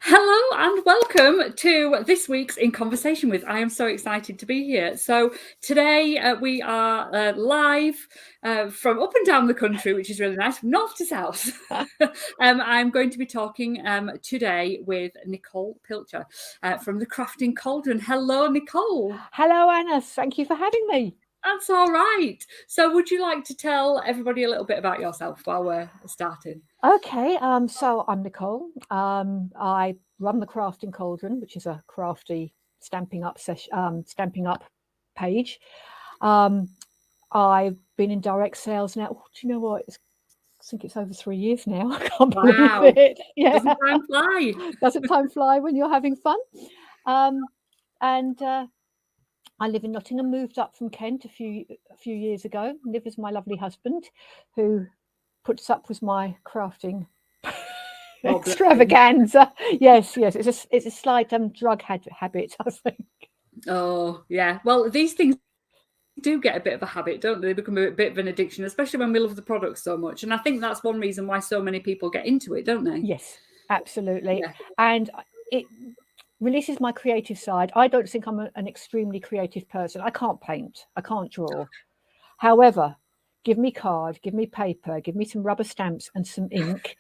Hello and welcome to this week's In Conversation With. I am so excited to be here. So today we are live from up and down the country, which is really nice, from north to south. I'm going to be talking today with Nicole Pilcher from the Crafting Cauldron. Hello, Nicole. Hello, Anna. Thank you for having me. That's all right. So would you like to tell everybody a little bit about yourself while we're starting? Okay, so I'm Nicole. I run the Crafting Cauldron, which is a crafty stamping up page. I've been in direct sales now. Oh, do you know what? I think it's over 3 years now. I can't believe Wow. it. Yeah, Doesn't time fly? doesn't time fly when you're having fun? And I live in Nottingham. Moved up from Kent a few years ago. Live with my lovely husband, who puts up with my crafting extravaganza. Yes, it's a slight drug habit, I think. Oh yeah, well these things do get a bit of a habit, don't they? They become a bit of an addiction, especially when we love the product so much. And I think that's one reason why so many people get into it, don't they? Yes, absolutely. Yeah. And it releases my creative side. I don't think I'm an extremely creative person. I can't paint, I can't draw. However, give me card, give me paper, give me some rubber stamps and some ink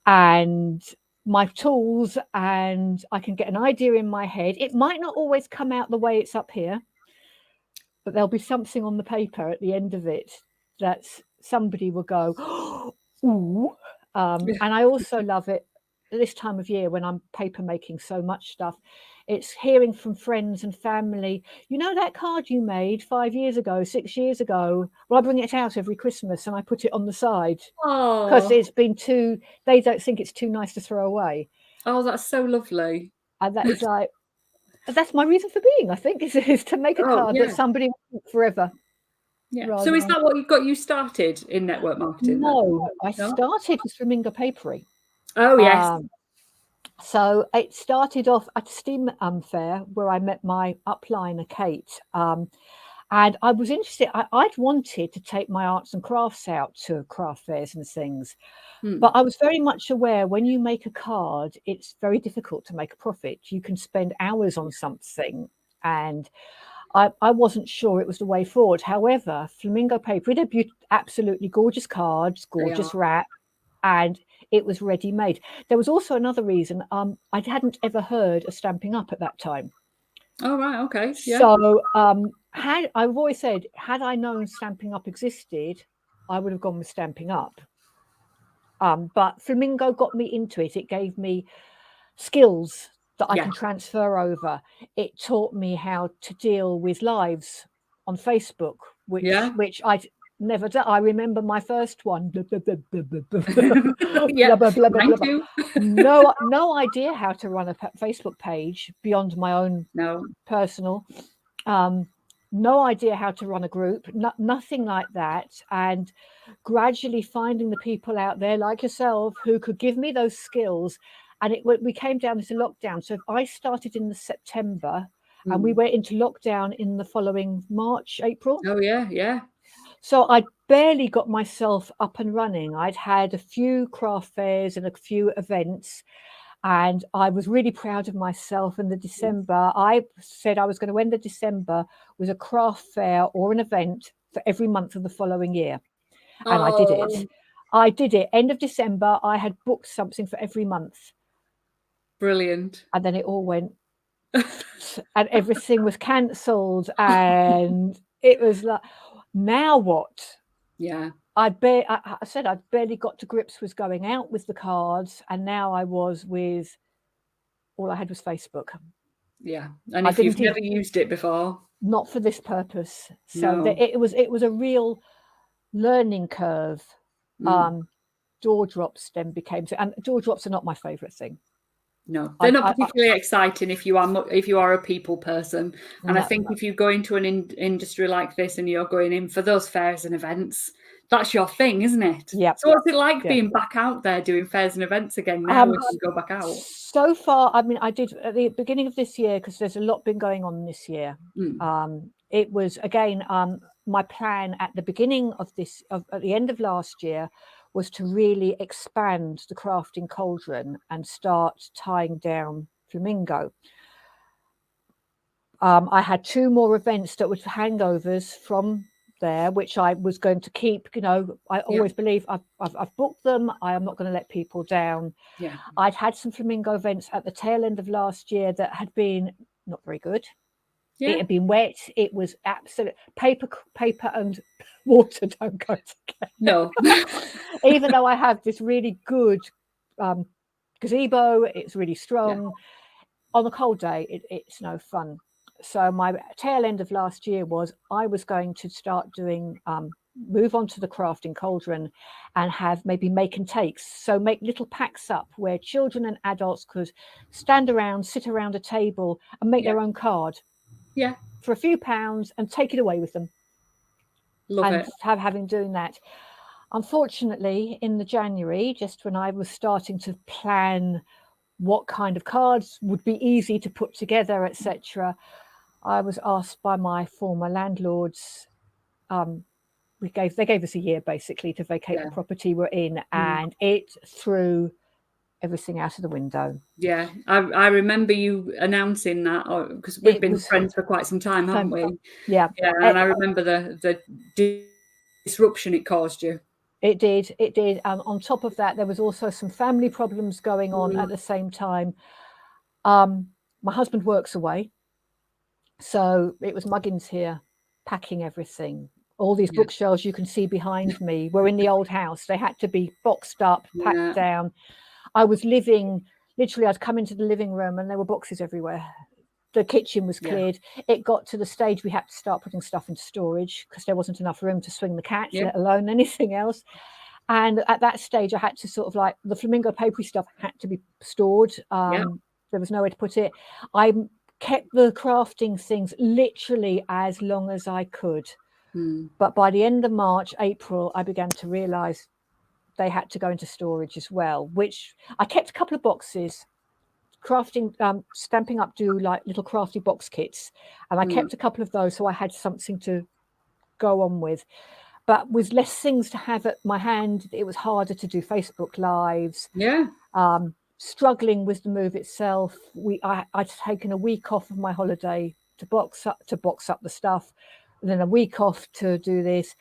and my tools, and I can get an idea in my head. It might not always come out the way it's up here, but there'll be something on the paper at the end of it that somebody will go, ooh. And I also love it this time of year when I'm paper making so much stuff. It's hearing from friends and family, you know, that card you made 5 years ago, 6 years ago. Well, I bring it out every Christmas and I put it on the side because Oh, it's been they don't think it's too nice to throw away. oh, that's so lovely. And that is like, that's my reason for being, I think, is to make a Oh card that yeah, somebody will keep forever. yeah. So Rather is than, that what got you started in network marketing then? no, I No. started with Flamingo Papery. Oh yes. So it started off at a STEAM fair where I met my upliner, Kate. And I was interested, I'd wanted to take my arts and crafts out to craft fairs and things. But I was very much aware when you make a card, it's very difficult to make a profit. You can spend hours on something, and I wasn't sure it was the way forward. However, Flamingo Paper, it had absolutely gorgeous cards, They gorgeous are. wrap, and it was ready made. There was also another reason. I hadn't ever heard of Stamping Up at that time. Oh right, okay, yeah. So I've always said, had I known Stamping Up existed, I would have gone with Stamping Up. But Flamingo got me into it. It gave me skills that I can transfer over. It taught me how to deal with lives on Facebook, which I'd never done. I remember my first one. Yeah, mine too. No idea how to run a Facebook page beyond my own No. personal. No idea how to run a group, nothing like that. And gradually finding the people out there like yourself who could give me those skills. And we came down into lockdown. So if I started in the September and we went into lockdown in the following March, April. Oh yeah, yeah. So I barely got myself up and running. I'd had a few craft fairs and a few events, and I was really proud of myself. In the December, I said I was going to end the December with a craft fair or an event for every month of the following year. And I did it. I did it. End of December, I had booked something for every month. Brilliant. And then it all went, and everything was cancelled. And it was like, now what? Yeah. I said I'd barely got to grips with going out with the cards, and now I was with, all I had was Facebook. Yeah, and if you've never used it before, not for this purpose. So no. it was a real learning curve. Door drops then became, and door drops are not my favorite thing. No, they're not particularly exciting if you are a people person. And I think if you go into an industry like this and you're going in for those fairs and events, that's your thing, isn't it? Yeah. So what's it like being back out there doing fairs and events again now when you go back out? So far, I mean, I did at the beginning of this year, because there's a lot been going on this year. It was, again, my plan at the beginning of at the end of last year was to really expand the crafting cauldron and start tying down flamingo. I had 2 more events that were hangovers from there, which I was going to keep. I always believe I've booked them. I am not going to let people down. Yeah. I'd had some flamingo events at the tail end of last year that had been not very good. Yeah. It had been wet. It was absolute paper and water don't go together. No. Even though I have this really good gazebo, it's really strong. Yeah. On a cold day, it's no fun. So my tail end of last year was I was going to start doing move on to the crafting cauldron and have maybe make and takes. So make little packs up where children and adults could stand around, sit around a table and make their own card. Yeah. For a few pounds and take it away with them. Love and it. having doing that. Unfortunately, in the January, just when I was starting to plan what kind of cards would be easy to put together, etc., I was asked by my former landlords. They gave us a year basically to vacate the property we're in, and it threw everything out of the window. Yeah, I remember you announcing that, because we've been friends for quite some time, haven't we? Yeah. And I remember the disruption it caused you. It did. On top of that, there was also some family problems going on at the same time. My husband works away, so it was Muggins here packing everything. All these bookshelves you can see behind me were in the old house. They had to be boxed up, packed down. I was literally, I'd come into the living room and there were boxes everywhere. The kitchen was cleared. It got to the stage we had to start putting stuff into storage because there wasn't enough room to swing the cats, let alone anything else. And at that stage, I had to sort of like the flamingo papery stuff had to be stored. There was nowhere to put it. I kept the crafting things literally as long as I could. But by the end of March, April, I began to realize they had to go into storage as well, which I kept a couple of boxes. Crafting, Stamping Up do like little crafty box kits, and I kept a couple of those so I had something to go on with. But with less things to have at my hand, it was harder to do Facebook Lives. Struggling with the move itself. I'd taken a week off of my holiday to box up the stuff, and then a week off to do this.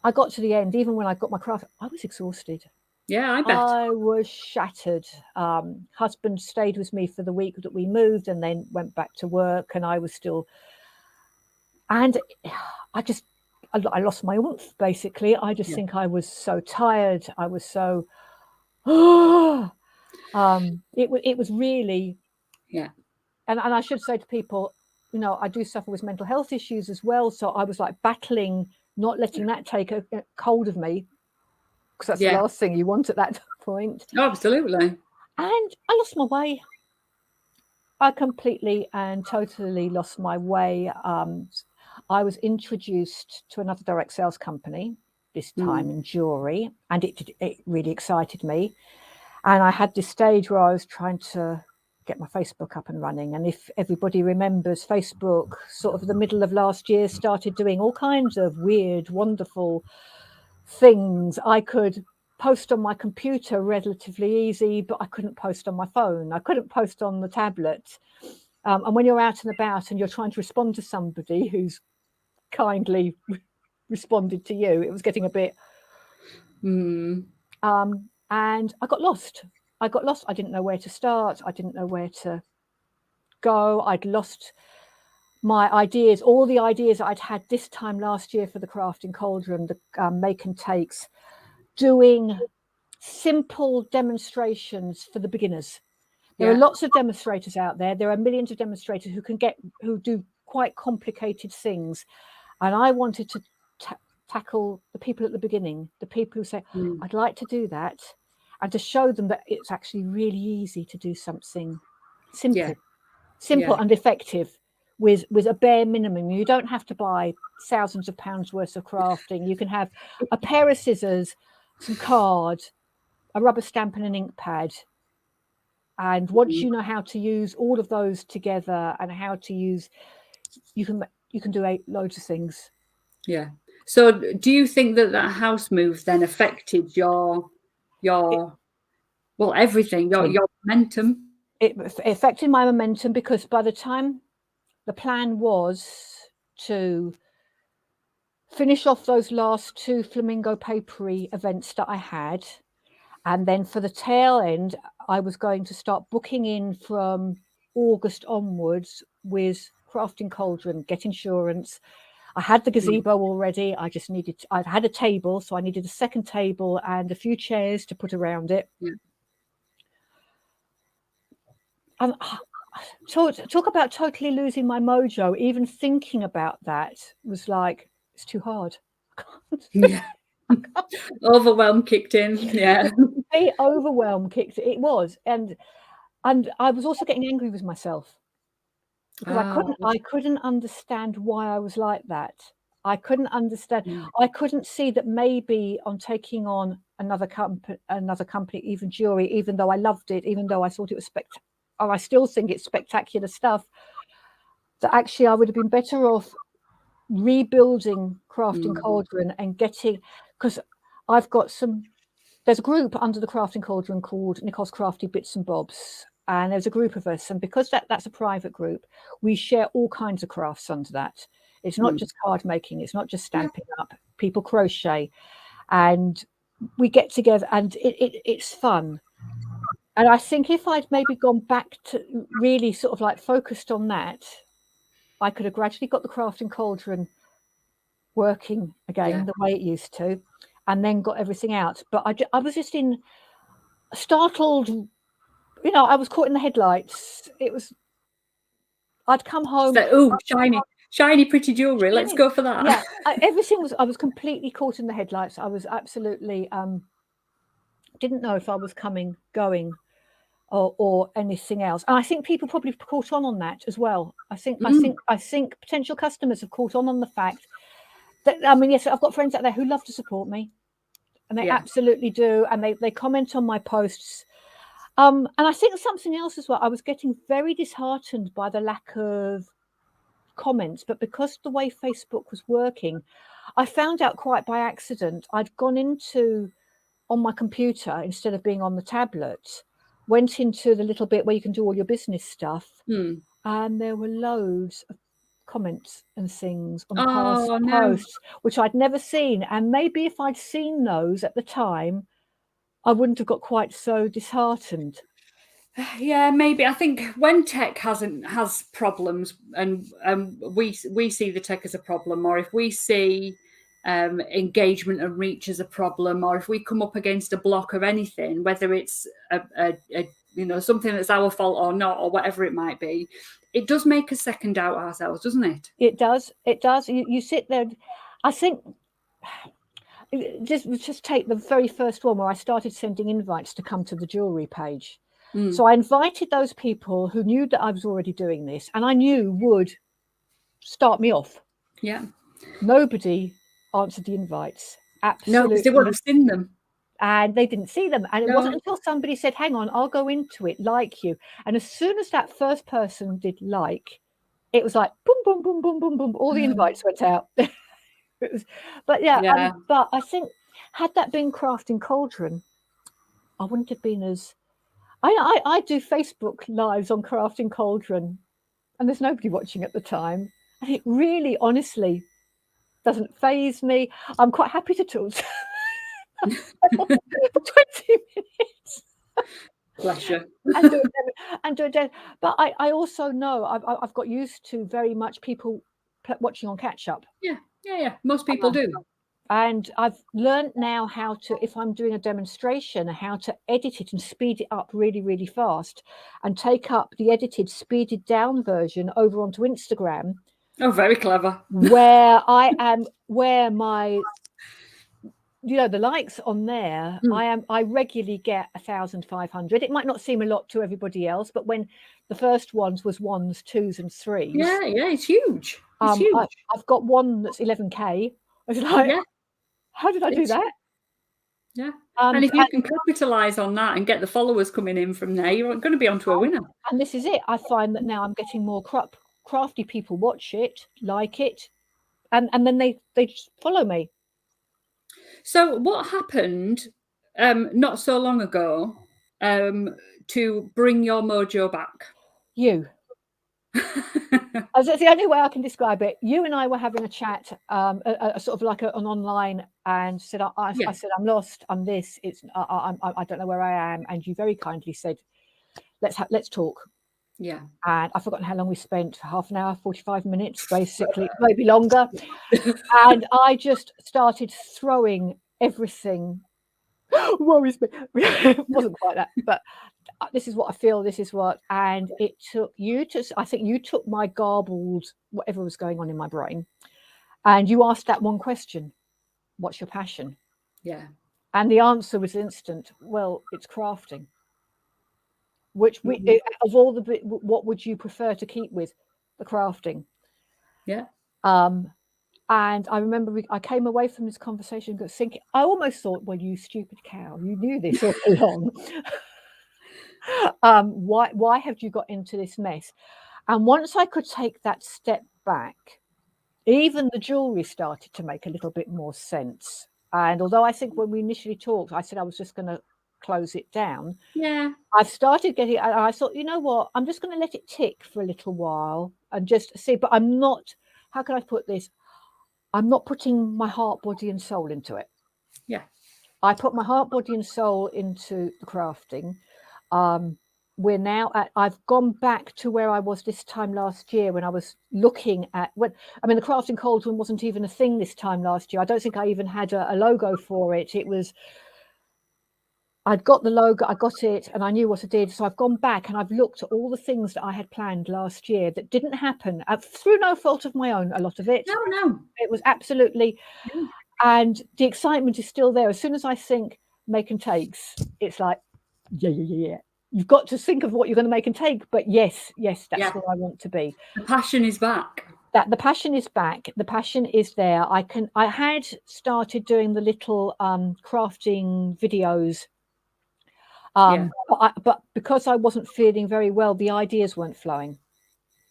I got to the end, even when I got my craft, I was exhausted. Yeah, I bet. I was shattered. Husband stayed with me for the week that we moved and then went back to work, and I was still, and I lost my oomph, basically. I just think I was so tired. I was so, it was really, and I should say to people, I do suffer with mental health issues as well. So I was like battling, not letting that take a hold of me, because that's the last thing you want at that point. Oh, absolutely. And I lost my way. I completely and totally lost my way. I was introduced to another direct sales company, this time in jewelry, and it really excited me. And I had this stage where I was trying to get my Facebook up and running. And if everybody remembers, Facebook, sort of the middle of last year, started doing all kinds of weird, wonderful things. I could post on my computer relatively easy, but I couldn't post on my phone. I couldn't post on the tablet. And when you're out and about and you're trying to respond to somebody who's kindly responded to you, it was getting a bit. And I got lost. I didn't know where to start. I didn't know where to go. I'd lost my ideas, all the ideas I'd had this time last year for the crafting cauldron, the make and takes, doing simple demonstrations for the beginners. There are lots of demonstrators out there. There are millions of demonstrators who do quite complicated things. And I wanted to tackle the people at the beginning, the people who say, I'd like to do that, and to show them that it's actually really easy to do something simple and effective with a bare minimum. You don't have to buy thousands of pounds worth of crafting. You can have a pair of scissors, some card, a rubber stamp and an ink pad. And once you know how to use all of those together and how to use, you can do loads of things. Yeah. So do you think that house move then affected your well, everything, your momentum? It affected my momentum because by the time the plan was to finish off those last 2 flamingo papery events that I had, and then for the tail end, I was going to start booking in from August onwards with Crafting Cauldron, get insurance. I had the gazebo already. I had a table, so I needed a second table and a few chairs to put around it. Yeah. And talk about totally losing my mojo. Even thinking about that was like, it's too hard. Yeah. Overwhelm kicked in. Yeah. The overwhelm kicked. It was, and I was also getting angry with myself because I couldn't understand why I was like that. I couldn't understand. I couldn't see that maybe on taking on another company, even jewelry, even though I loved it, even though I thought it was I still think it's spectacular stuff, that actually I would have been better off rebuilding Crafting Cauldron and because I've got there's a group under the Crafting Cauldron called Nicole's Crafty Bits and Bobs, and there's a group of us, and because that's a private group, we share all kinds of crafts under that. It's not just card making, it's not just stamping up. People crochet, and we get together, and it's fun. And I think if I'd maybe gone back to really sort of like focused on that, I could have gradually got the Crafting Cauldron working again the way it used to, and then got everything out. But I was just startled, I was caught in the headlights. I'd come home. Oh, shiny, pretty jewelry. Let's go for that. Yeah, I was completely caught in the headlights. I was absolutely didn't know if I was going, or anything else. And I think people probably caught on that as well. I think potential customers have caught on the fact that, yes, I've got friends out there who love to support me, and they absolutely do, and they comment on my posts. And I think something else as well. I was getting very disheartened by the lack of comments, but because the way Facebook was working, I found out quite by accident. I'd gone on my computer instead of being on the tablet, went into the little bit where you can do all your business stuff, and there were loads of comments and things on past posts, which I'd never seen. And maybe if I'd seen those at the time, I wouldn't have got quite so disheartened. Yeah, maybe. I think when tech has problems, and we see the tech as a problem, or if we see engagement and reach as a problem, or if we come up against a block or anything, whether it's a something that's our fault or not, or whatever it might be, it does make us second doubt ourselves, doesn't it? It does. You sit there. I think just take the very first one where I started sending invites to come to the jewelry page. So I invited those people who knew that I was already doing this, and I knew would start me off. Yeah. Nobody answered the invites. Absolutely. No, because they wouldn't have seen them. And they didn't see them. And it wasn't until somebody said, hang on, I'll go into it, like you. And as soon as that first person did like, it was like, boom, boom, boom, boom, boom, boom. All the invites went out. But I think had that been Crafting Cauldron, I wouldn't have been as... I do Facebook lives on Crafting Cauldron, and there's nobody watching at the time. And it really, honestly, doesn't faze me. I'm quite happy to talk for 20 minutes. Bless you. and do it. But I also know I've got used to very much people watching on catch up. Yeah. Most people do. And I've learned now how to, if I'm doing a demonstration, how to edit it and speed it up really, really fast, and take up the edited, speeded down version over onto Instagram. Oh, very clever. Where my, the likes on there, I regularly get 1,500. It might not seem a lot to everybody else, but when the first ones was 1s, 2s, and 3s. Yeah, it's huge. It's huge. I've got one that's 11K. I was like, how did I do that? Yeah. And if you can capitalize on that and get the followers coming in from there, you're going to be onto a winner. And this is it. I find that now I'm getting more crafty people watch it, like it, and then they just follow me. So what happened not so long ago to bring your mojo back? You. As it's the only way I can describe it. You and I were having a chat, a sort of like an online, and said, I Yeah. said, I'm lost. I'm this. It's I don't know where I am. And you very kindly said, let's talk. Yeah. And I've forgotten how long we spent. Half an hour, 45 minutes, basically, maybe longer. And I just started throwing everything. Woe is me. It wasn't quite that, but this is what I feel. This is what, and it took you to. I think you took my garbled whatever was going on in my brain, and you asked that one question: "What's your passion?" Yeah. And the answer was instant. Well, it's crafting. Which of all the what would you prefer to keep with? The crafting. Yeah. And I remember I came away from this conversation thinking, I almost thought, well, you stupid cow, you knew this all along. Why have you got into this mess? And once I could take that step back, even the jewelry started to make a little bit more sense. And although I think when we initially talked, I said I was just going to close it down. Yeah. I've started getting, and I thought, you know what, I'm just going to let it tick for a little while and just see. But I'm not, how can I put this? I'm not putting my heart, body, and soul into it. Yeah. I put my heart, body, and soul into the crafting. We're now at, I've gone back to where I was this time last year when I was looking at, the crafting cauldron wasn't even a thing this time last year. I don't think I even had a logo for it. It was, I'd got the logo, I got it, and I knew what I did. So I've gone back and I've looked at all the things that I had planned last year that didn't happen through no fault of my own, a lot of it. No. It was absolutely, and the excitement is still there. As soon as I think make and takes, it's like, yeah. You've got to think of what you're going to make and take, but yes, that's where I want to be. The passion is back. That the passion is back. The passion is there. I had started doing the little crafting videos. But because I wasn't feeling very well, the ideas weren't flowing.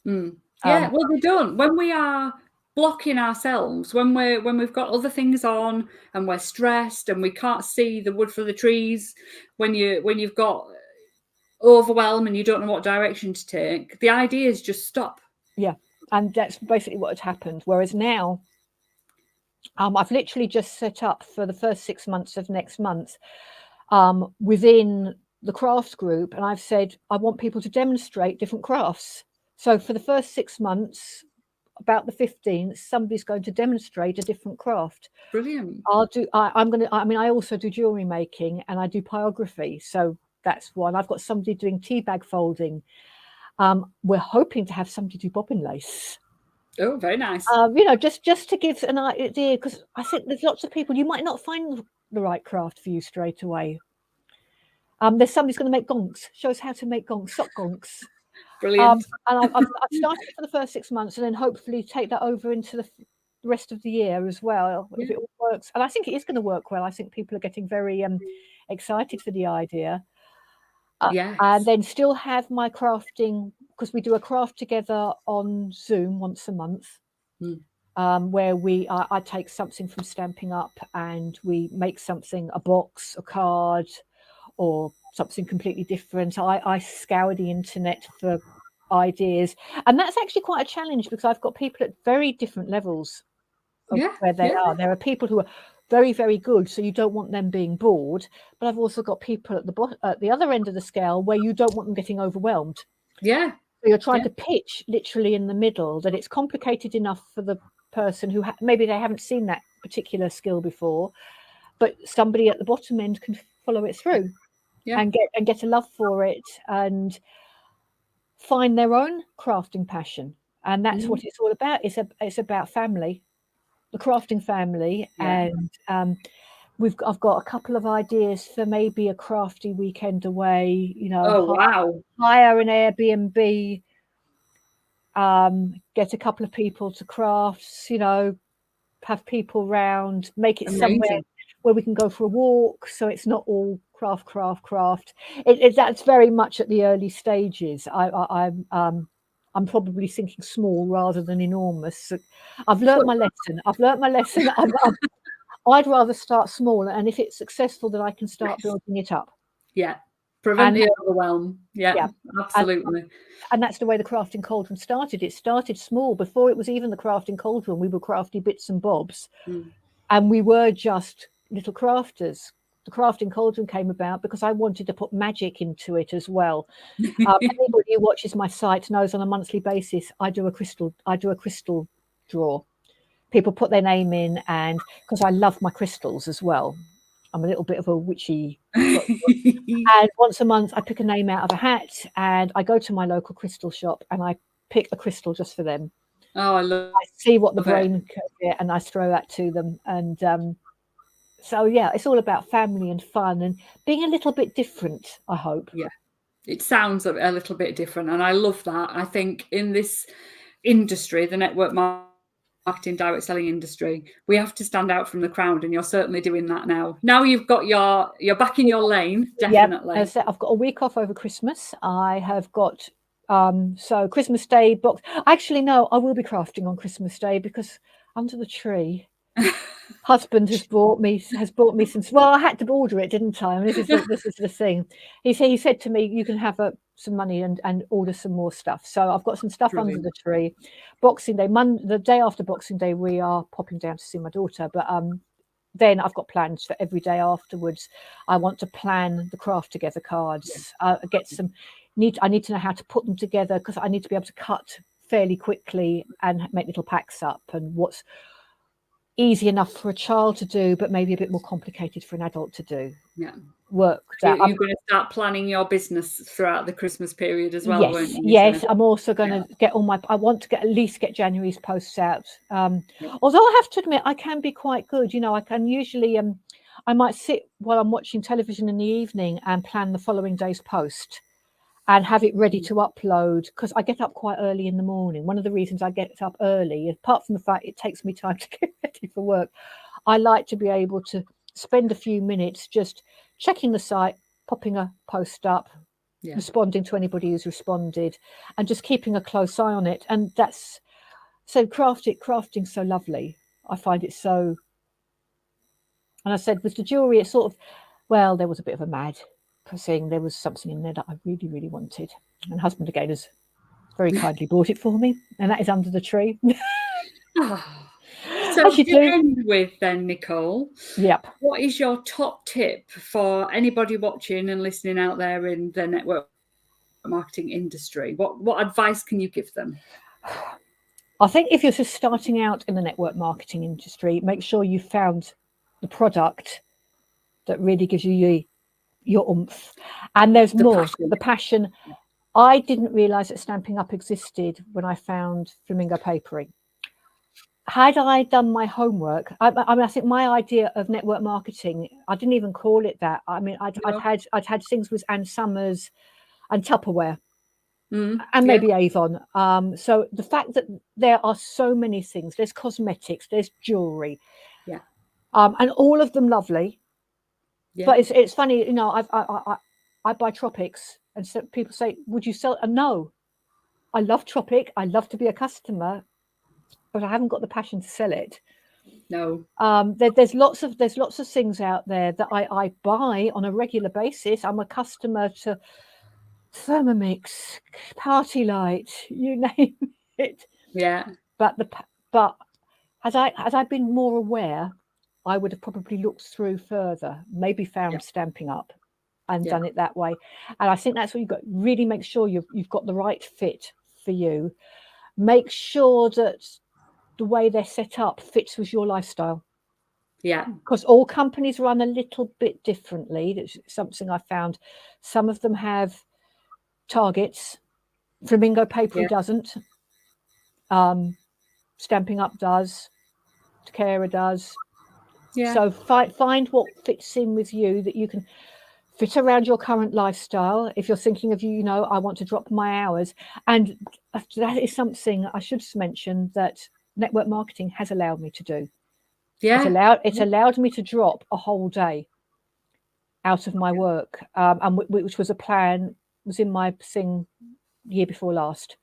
Yeah, well, they don't. When we are blocking ourselves, when we've got other things on and we're stressed and we can't see the wood for the trees, when you've got overwhelm and you don't know what direction to take, the ideas just stop. Yeah, and that's basically what had happened. Whereas now, I've literally just set up for the first 6 months of next month within the craft group, and I've said I want people to demonstrate different crafts. So for the first 6 months, about the 15th, somebody's going to demonstrate a different craft. Brilliant. I also do jewelry making and I do pyrography. So that's one. I've got somebody doing tea bag folding. We're hoping to have somebody do bobbin lace. Oh, very nice. Just to give an idea, because I think there's lots of people, you might not find the right craft for you straight away. There's somebody's going to make gonks, show us how to make gonks, sock gonks. Brilliant. And I've started for the first 6 months and then hopefully take that over into the rest of the year as well, if it all works. And I think it is going to work well. I think people are getting very excited for the idea. And then still have my crafting, because we do a craft together on Zoom once a month, where I take something from Stampin' Up and we make something, a box, a card, or something completely different. I scour the internet for ideas, and that's actually quite a challenge because I've got people at very different levels of where they are. There are people who are very, very good, so you don't want them being bored, but I've also got people at the other end of the scale where you don't want them getting overwhelmed. So you're trying to pitch literally in the middle, that it's complicated enough for the person who maybe they haven't seen that particular skill before, but somebody at the bottom end can follow it through and get a love for it and find their own crafting passion. And that's what it's all about. It's about family, the crafting family. And I've got a couple of ideas for maybe a crafty weekend away, hire an Airbnb, get a couple of people to crafts, have people round, make it somewhere where we can go for a walk, so it's not all craft. That's very much at the early stages. I'm probably thinking small rather than enormous. I've learnt my lesson. I'd rather start small, and if it's successful, then I can start building it up. Yeah. Prevent the overwhelm. Yeah, absolutely. And that's the way the Crafting Cauldron started. It started small. Before it was even the Crafting Cauldron, we were crafty bits and bobs. And we were just little crafters. The Crafting Cauldron came about because I wanted to put magic into it as well. Anybody who watches my site knows on a monthly basis I do a crystal draw. People put their name in, and because I love my crystals as well, I'm a little bit of a witchy. And once a month I pick a name out of a hat, and I go to my local crystal shop and I pick a crystal just for them. I see what the brain can get, and I throw that to them. And so yeah, it's all about family and fun and being a little bit different, I hope. Yeah, it sounds a little bit different, and I love that. I think in this industry, the network marketing, direct selling industry, we have to stand out from the crowd, and you're certainly doing that now. Now you've got you're back in your lane, definitely. Yeah, I've got a week off over Christmas. I have got so Christmas Day box. Actually, no, I will be crafting on Christmas Day because under the tree, husband has bought me some. Well, I had to order it, didn't I? And this is the thing. He said to me, "You can have some money and order some more stuff." So I've got some stuff under the tree. Boxing Day, the day after Boxing Day, we are popping down to see my daughter. But then I've got plans for every day afterwards. I want to plan the craft together cards. Get some. I need to know how to put them together because I need to be able to cut fairly quickly and make little packs up, and what's easy enough for a child to do, but maybe a bit more complicated for an adult to do. Yeah. Work. You're going to start planning your business throughout the Christmas period as well, won't you? Yes, I'm also going to get I want to at least get January's posts out. Although I have to admit, I can be quite good. You know, I can usually, I might sit while I'm watching television in the evening and plan the following day's post and have it ready to upload, because I get up quite early in the morning. One of the reasons I get up early, apart from the fact it takes me time to get ready for work, I like to be able to spend a few minutes just checking the site, popping a post up, responding to anybody who's responded, and just keeping a close eye on it. And that's so crafting's so lovely. I find it so. And I said with the jewelry, it's sort of, well, there was a bit of a mad thing. There was something in there that I really, really wanted. And husband again has very kindly bought it for me, and that is under the tree. So to end with then, Nicole, what is your top tip for anybody watching and listening out there in the network marketing industry? What advice can you give them? I think if you're just starting out in the network marketing industry, make sure you found the product that really gives you your oomph. And there's more, the passion. I didn't realize that Stampin' Up existed when I found Flamingo Papering. Had I done my homework, I think my idea of network marketing, I didn't even call it that. I mean, I'd had things with Ann Summers and Tupperware and maybe Avon. So the fact that there are so many things, there's cosmetics, there's jewelry, and all of them lovely. But it's funny, you know, I buy Tropics, and so people say, "Would you sell?" No, I love Tropic. I love to be a customer, but I haven't got the passion to sell it. No. There's lots of things out there that I buy on a regular basis. I'm a customer to Thermomix, Party Light, you name it. Yeah. But as I been more aware, I would have probably looked through further, maybe found Stampin' Up and done it that way. And I think that's what you've got. Really make sure you've got the right fit for you. Make sure that the way they're set up fits with your lifestyle. Yeah. Because all companies run a little bit differently. That's something I found. Some of them have targets. Flamingo Papery doesn't. Stampin' Up does. Takara does. Yeah. So find what fits in with you, that you can fit around your current lifestyle. If you're thinking of, you know, I want to drop my hours. And that is something I should mention that network marketing has allowed me to do. Yeah. It's allowed me to drop a whole day out of my work, and which was a plan, was in my thing year before last.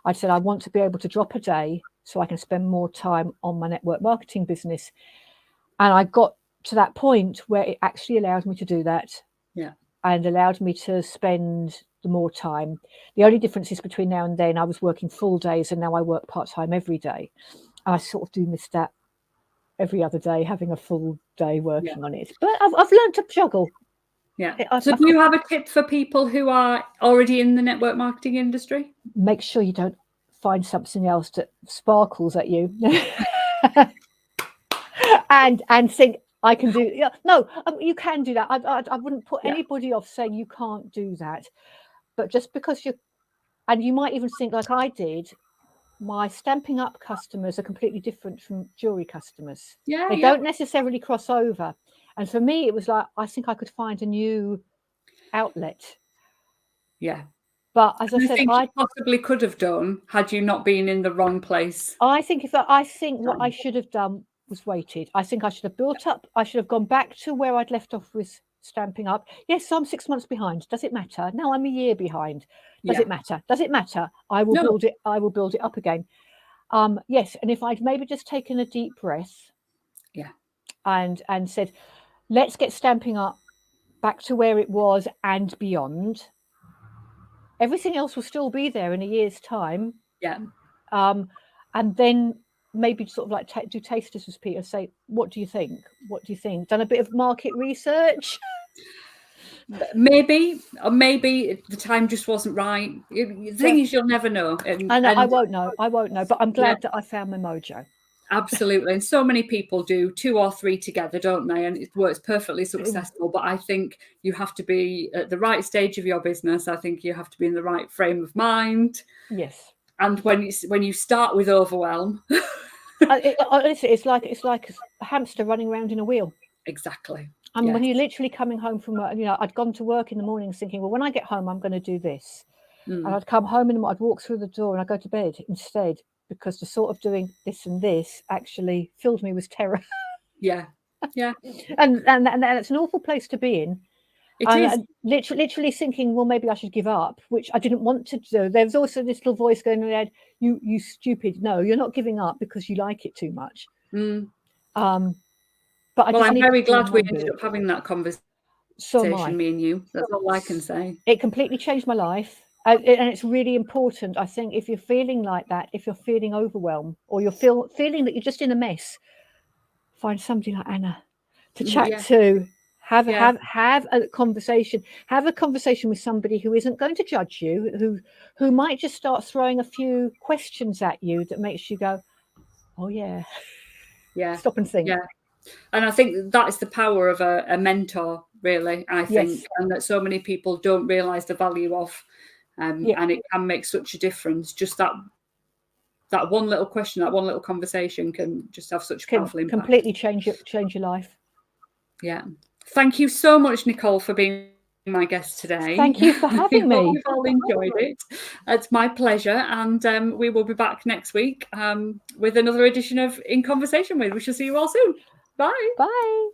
I said, I want to be able to drop a day so I can spend more time on my network marketing business. And I got to that point where it actually allowed me to do that. Yeah. And allowed me to spend the more time. The only difference is between now and then I was working full days, and now I work part-time every day. And I sort of do miss that every other day, having a full day working on it. But I've learned to juggle. Yeah. So do you have a tip for people who are already in the network marketing industry? Make sure you don't find something else that sparkles at you and think, I can do. No, you can do that. I wouldn't put anybody off saying you can't do that. But just because and you might even think, like I did, my Stampin' Up customers are completely different from jewelry customers. They don't necessarily cross over. And for me, it was like, I think I could find a new outlet. Yeah. But as I said, think you possibly could have done had you not been in the wrong place. I think what I should have done was waited. I think I should have built up. I should have gone back to where I'd left off with Stampin' Up. Yes, I'm 6 months behind. Does it matter? No, I'm a year behind. Does it matter? Does it matter? I will build it. I will build it up again. Yes, and if I'd maybe just taken a deep breath, and said, let's get Stampin' Up back to where it was and beyond. Everything else will still be there in a year's time. Yeah. And then maybe sort of like do tasters with Peter, say, what do you think? What do you think? Done a bit of market research? Maybe, or maybe the time just wasn't right. The thing is, you'll never know. I won't know. I won't know. But I'm glad that I found my mojo. Absolutely. And so many people do 2 or 3 together, don't they? And it works perfectly successful. But I think you have to be at the right stage of your business. I think you have to be in the right frame of mind. Yes. And when you start with overwhelm, honestly, it's like a hamster running around in a wheel. Exactly. And when you're literally coming home from work, I'd gone to work in the morning thinking, well, when I get home, I'm going to do this. And I'd come home and I'd walk through the door and I'd go to bed instead, because the sort of doing this and this actually filled me with terror. Yeah. And it's an awful place to be in. It is. Literally thinking, well, maybe I should give up, which I didn't want to do. There was also this little voice going in my head, you stupid. No, you're not giving up because you like it too much. But I'm very glad we ended up having that conversation, me and you. That's all I can say. It completely changed my life. And it's really important, I think, if you're feeling like that, if you're feeling overwhelmed, or you're feeling that you're just in a mess, find somebody like Anna to chat to. Have a conversation. Have a conversation with somebody who isn't going to judge you, who might just start throwing a few questions at you that makes you go, oh yeah, stop and think. Yeah. And I think that's the power of a mentor, really, I think, and that so many people don't realise the value of, and it can make such a difference. Just that one little question, that one little conversation can just have such a powerful impact. Completely change your life. Yeah. Thank you so much, Nicole, for being my guest today. Thank you for having me. Hope you've all enjoyed it. It's my pleasure, and we will be back next week with another edition of In Conversation With. We shall see you all soon. Bye. Bye.